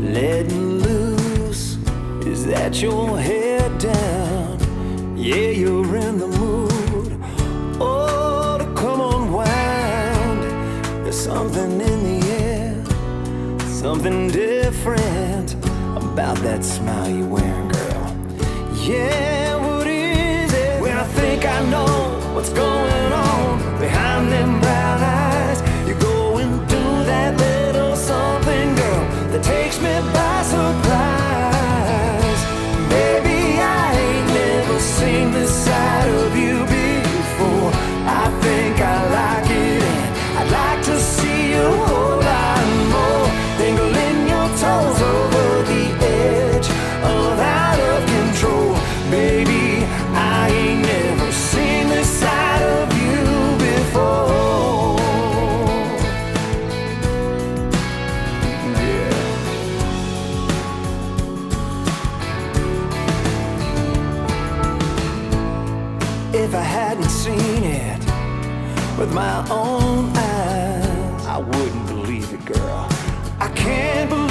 Letting loose, is that your head down? Yeah, you're in the mood. Oh, to come unwind. There's something in the air, something different about that smile you're wearing, girl. Yeah, what is it? When I think I know what's going on behind them brown eyes, you're going through that little something, girl, that takes me by surprise. Baby, I ain't never seen this side of you before. I think I like it, and I'd like to see you a whole lot more. Dangling your toes over the edge of out of control. Baby, I ain't never seen this side of you before. If I hadn't seen it with my own eyes, I wouldn't believe it, girl. I can't believe